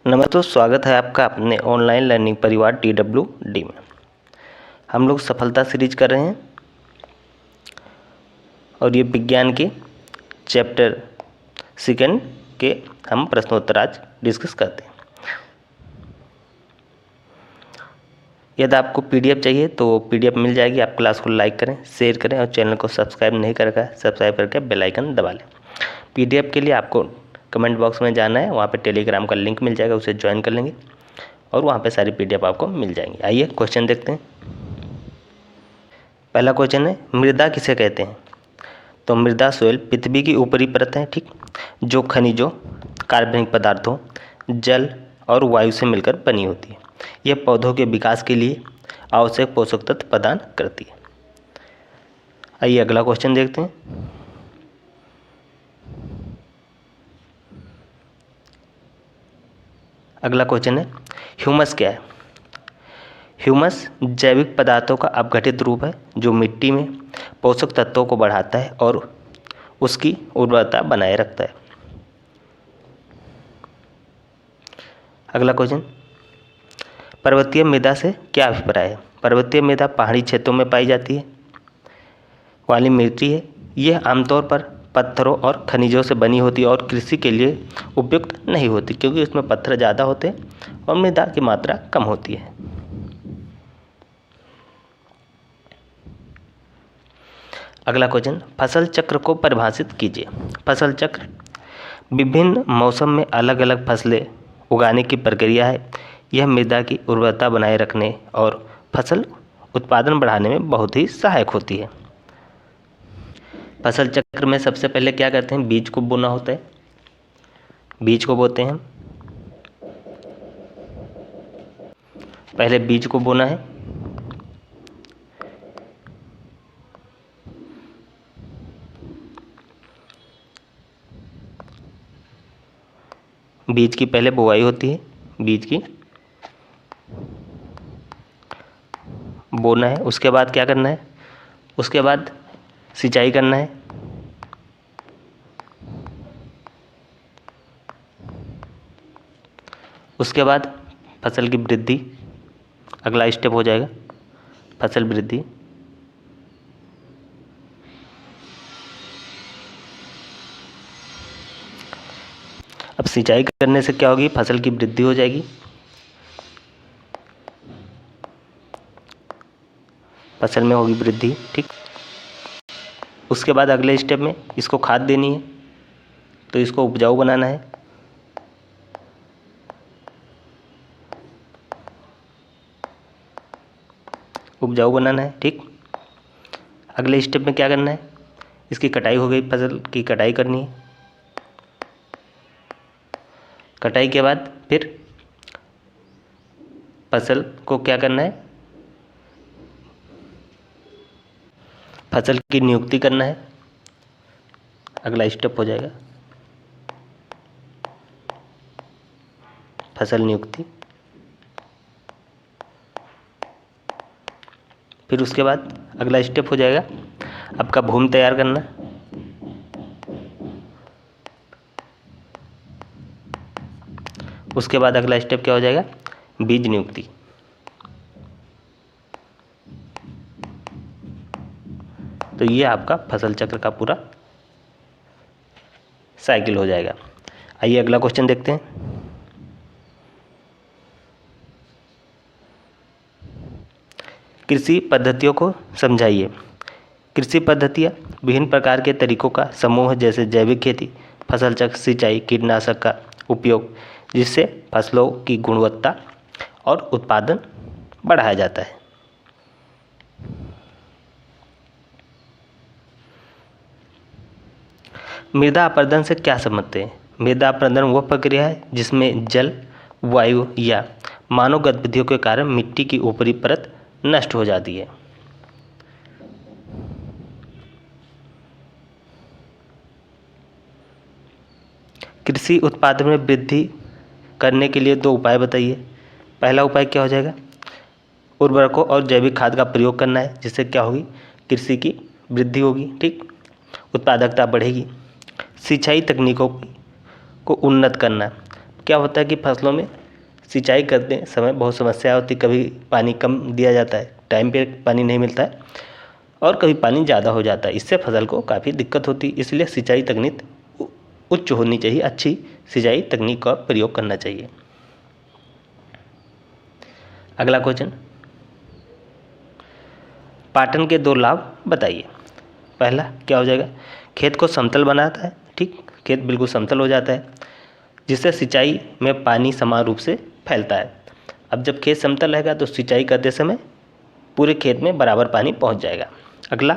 नमस्ते, स्वागत है आपका अपने ऑनलाइन लर्निंग परिवार TWD में। हम लोग सफलता सीरीज कर रहे हैं और ये विज्ञान के चैप्टर सेकंड के हम प्रश्नोत्तर आज डिस्कस करते हैं। यदि आपको PDF चाहिए तो PDF मिल जाएगी। आप क्लास को लाइक करें, शेयर करें और चैनल को सब्सक्राइब नहीं करेगा सब्सक्राइब करके बेल आइकन दबा लें। PDF के लिए आपको कमेंट बॉक्स में जाना है, वहाँ पे टेलीग्राम का लिंक मिल जाएगा, उसे ज्वाइन कर लेंगे और वहाँ पे सारी PDF आपको मिल जाएंगी। आइए क्वेश्चन देखते हैं। पहला क्वेश्चन है, मृदा किसे कहते हैं? तो मृदा सोइल पृथ्वी की ऊपरी परत है, ठीक, जो खनिजों, कार्बनिक पदार्थों, जल और वायु से मिलकर बनी होती है। यह पौधों के विकास के लिए आवश्यक पोषक तत्व प्रदान करती है। आइए अगला क्वेश्चन देखते हैं। अगला क्वेश्चन है, ह्यूमस क्या है? ह्यूमस जैविक पदार्थों का अपघटित रूप है जो मिट्टी में पोषक तत्वों को बढ़ाता है और उसकी उर्वरता बनाए रखता है। अगला क्वेश्चन, पर्वतीय मृदा से क्या अभिप्राय है? पर्वतीय मृदा पहाड़ी क्षेत्रों में पाई जाती है वाली मिट्टी है। यह आमतौर पर पत्थरों और खनिजों से बनी होती है और कृषि के लिए उपयुक्त नहीं होती क्योंकि उसमें पत्थर ज़्यादा होते हैं और मृदा की मात्रा कम होती है। अगला क्वेश्चन, फसल चक्र को परिभाषित कीजिए। फसल चक्र विभिन्न मौसम में अलग अलग फसलें उगाने की प्रक्रिया है। यह मृदा की उर्वरता बनाए रखने और फसल उत्पादन बढ़ाने में बहुत ही सहायक होती है। फसल चक्र में सबसे पहले क्या करते हैं? बीज को बोना होता है, बीज को बोते हैं। पहले बीज को बोना है, बीज की पहले बुआई होती है, बीज की बोना है। उसके बाद क्या करना है? उसके बाद सिंचाई करना है, उसके बाद फसल की वृद्धि, अगला स्टेप हो जाएगा फसल वृद्धि। अब सिंचाई करने से क्या होगी? फसल की वृद्धि हो जाएगी, फसल में होगी वृद्धि, ठीक। उसके बाद अगले स्टेप में इसको खाद देनी है, तो इसको उपजाऊ बनाना है। उपजाऊ बनाना है, ठीक। अगले स्टेप में क्या करना है? इसकी कटाई हो गई, फसल की कटाई करनी है। कटाई के बाद फिर फसल को क्या करना है? फसल की नियुक्ति करना है, अगला स्टेप हो जाएगा फसल नियुक्ति। फिर उसके बाद अगला स्टेप हो जाएगा आपका भूमि तैयार करना। उसके बाद अगला स्टेप क्या हो जाएगा? बीज नियुक्ति। तो ये आपका फसल चक्र का पूरा साइकिल हो जाएगा। आइए अगला क्वेश्चन देखते हैं। कृषि पद्धतियों को समझाइए। कृषि पद्धतियाँ विभिन्न प्रकार के तरीकों का समूह जैसे जैविक खेती, फसल चक्र, सिंचाई, कीटनाशक का उपयोग, जिससे फसलों की गुणवत्ता और उत्पादन बढ़ाया जाता है। मृदा अपरदन से क्या समझते हैं? मृदा अपरदन वह प्रक्रिया है जिसमें जल, वायु या मानव गतिविधियों के कारण मिट्टी की ऊपरी परत नष्ट हो जाती है। कृषि उत्पादन में वृद्धि करने के लिए 2 उपाय बताइए। पहला उपाय क्या हो जाएगा? उर्वरकों और जैविक खाद का प्रयोग करना है, जिससे क्या होगी? कृषि की वृद्धि होगी, ठीक, उत्पादकता बढ़ेगी। सिंचाई तकनीकों को उन्नत करना, क्या होता है कि फसलों में सिंचाई करते समय बहुत समस्या होती, कभी पानी कम दिया जाता है, टाइम पे पानी नहीं मिलता है, और कभी पानी ज़्यादा हो जाता है। इससे फसल को काफ़ी दिक्कत होती है। इसलिए सिंचाई तकनीक उच्च होनी चाहिए, अच्छी सिंचाई तकनीक का प्रयोग करना चाहिए। अगला क्वेश्चन, पाटन के 2 लाभ बताइए। पहला क्या हो जाएगा, खेत को समतल बनाता है। ठीक, खेत बिल्कुल समतल हो जाता है, जिससे सिंचाई में पानी समान रूप से फैलता है। अब जब खेत समतल रहेगा तो सिंचाई करते समय पूरे खेत में बराबर पानी पहुंच जाएगा। अगला,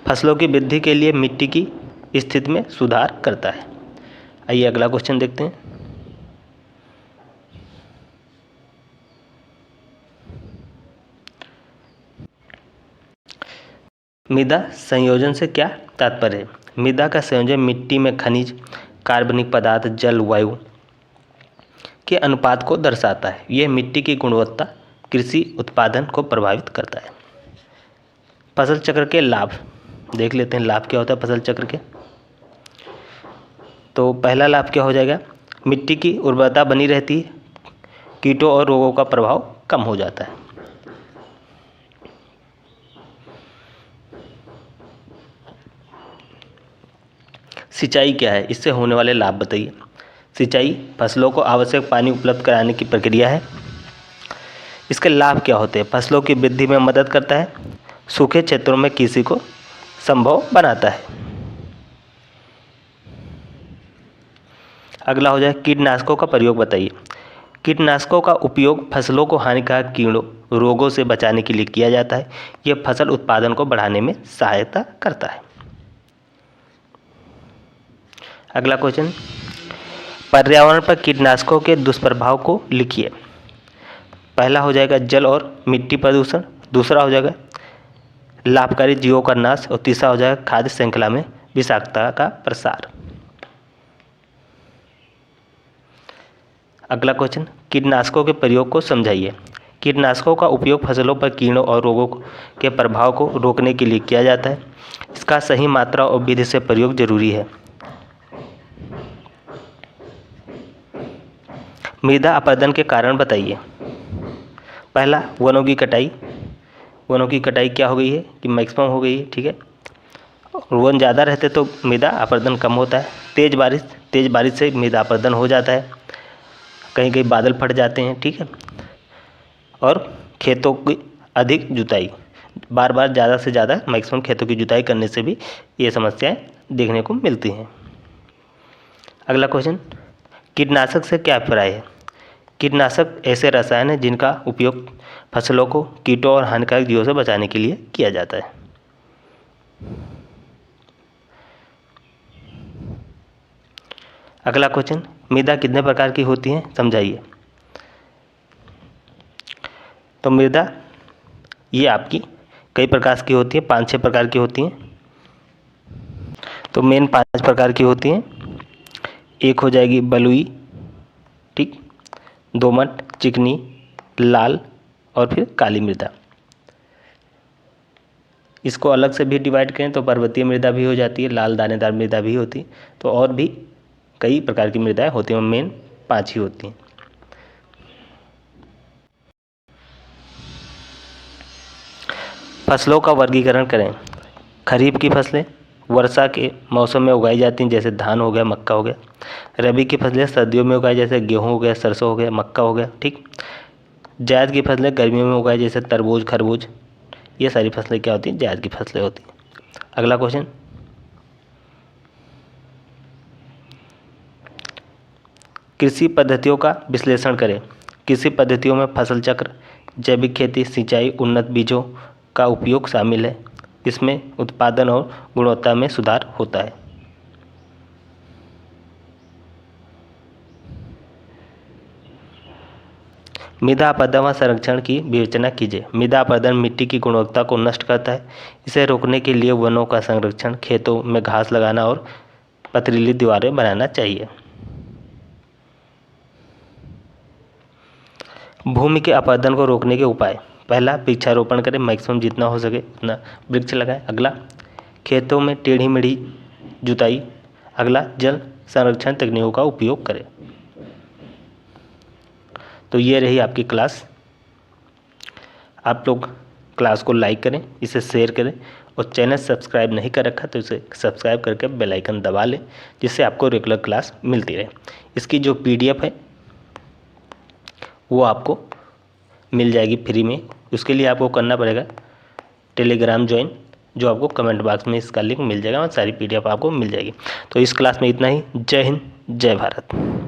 फसलों की वृद्धि के लिए मिट्टी की स्थिति में सुधार करता है। आइए अगला क्वेश्चन देखते हैं। मृदा संयोजन से क्या तात्पर्य है? मृदा का संयोजन मिट्टी में खनिज, कार्बनिक पदार्थ, जल, वायु के अनुपात को दर्शाता है। यह मिट्टी की गुणवत्ता, कृषि उत्पादन को प्रभावित करता है। फसल चक्र के लाभ देख लेते हैं। लाभ क्या होता है फसल चक्र के? तो पहला लाभ क्या हो जाएगा, मिट्टी की उर्वरता बनी रहती है, कीटों और रोगों का प्रभाव कम हो जाता है। सिंचाई क्या है, इससे होने वाले लाभ बताइए। सिंचाई फसलों को आवश्यक पानी उपलब्ध कराने की प्रक्रिया है। इसके लाभ क्या होते हैं? फसलों की वृद्धि में मदद करता है, सूखे क्षेत्रों में कृषि को संभव बनाता है। अगला हो जाए, कीटनाशकों का प्रयोग बताइए। कीटनाशकों का उपयोग फसलों को हानिकारक कीड़ों, रोगों से बचाने के लिए किया जाता है। यह फसल उत्पादन को बढ़ाने में सहायता करता है। अगला क्वेश्चन, पर्यावरण पर कीटनाशकों के दुष्प्रभाव को लिखिए। पहला हो जाएगा जल और मिट्टी प्रदूषण, दूसरा हो जाएगा लाभकारी जीवों का नाश, और तीसरा हो जाएगा खाद्य श्रृंखला में विषाक्तता का प्रसार। अगला क्वेश्चन, कीटनाशकों के प्रयोग को समझाइए। कीटनाशकों का उपयोग फसलों पर कीड़ों और रोगों के प्रभाव को रोकने के लिए किया जाता है। इसका सही मात्रा और विधि से प्रयोग जरूरी है। मृदा अपरदन के कारण बताइए। पहला, वनों की कटाई। वनों की कटाई क्या हो गई है कि मैक्सिमम हो गई है। ठीक है, और वन ज़्यादा रहते तो मृदा अपरदन कम होता है। तेज़ बारिश से मृदा अपरदन हो जाता है, कहीं कहीं बादल फट जाते हैं। ठीक है, और खेतों की अधिक जुताई, बार बार ज़्यादा से ज़्यादा मैक्सिमम खेतों की जुताई करने से भी ये समस्याएं देखने को मिलती हैं। अगला क्वेश्चन, कीटनाशक से क्या अभिप्राय है? कीटनाशक ऐसे रसायन हैं जिनका उपयोग फसलों को कीटों और हानिकारक जीवों से बचाने के लिए किया जाता है। अगला क्वेश्चन, मृदा कितने प्रकार की होती है, समझाइए। तो मृदा ये आपकी कई प्रकार की होती है, 5-6 प्रकार की होती हैं। तो मेन 5 प्रकार की होती हैं। एक हो जाएगी बलुई, ठीक, दोमट, चिकनी, लाल और फिर काली मृदा। इसको अलग से भी डिवाइड करें तो पर्वतीय मृदा भी हो जाती है, लाल दानेदार मृदा भी होती है। तो और भी कई प्रकार की मृदाएं होती हैं, मेन 5 ही होती हैं। फसलों का वर्गीकरण करें। खरीफ की फसलें वर्षा के मौसम में उगाई जाती हैं, जैसे धान हो गया, मक्का हो गया। रबी की फसलें सर्दियों में उगाई, जैसे गेहूँ हो गया, सरसों हो गया, मक्का हो गया। ठीक, जायद की फसलें गर्मियों में उगाई, जैसे तरबूज, खरबूज। ये सारी फसलें क्या होती हैं? जायद की फसलें होती हैं। अगला क्वेश्चन, कृषि पद्धतियों का विश्लेषण करें। कृषि पद्धतियों में फसल चक्र, जैविक खेती, सिंचाई, उन्नत बीजों का उपयोग शामिल है। इसमें उत्पादन और गुणवत्ता में सुधार होता है। मृदा अपरदन व संरक्षण की विवेचना कीजिए। मृदा अपरदन मिट्टी की गुणवत्ता को नष्ट करता है। इसे रोकने के लिए वनों का संरक्षण, खेतों में घास लगाना और पथरीली दीवारें बनाना चाहिए। भूमि के अपरदन को रोकने के उपाय। पहला, वृक्षारोपण करें, मैक्सिमम जितना हो सके उतना वृक्ष लगाएं। अगला, खेतों में टेढ़ी मेढ़ी जुताई। अगला, जल संरक्षण तकनीकों का उपयोग करें। तो ये रही आपकी क्लास। आप लोग क्लास को लाइक करें, इसे शेयर करें, और चैनल सब्सक्राइब नहीं कर रखा तो इसे सब्सक्राइब करके बेल आइकन दबा लें, जिससे आपको रेगुलर क्लास मिलती रहे। इसकी जो PDF है वो आपको मिल जाएगी फ्री में। उसके लिए आपको करना पड़ेगा टेलीग्राम ज्वाइन, जो आपको कमेंट बॉक्स में इसका लिंक मिल जाएगा और सारी PDF आपको मिल जाएगी। तो इस क्लास में इतना ही। जय हिंद, जय भारत।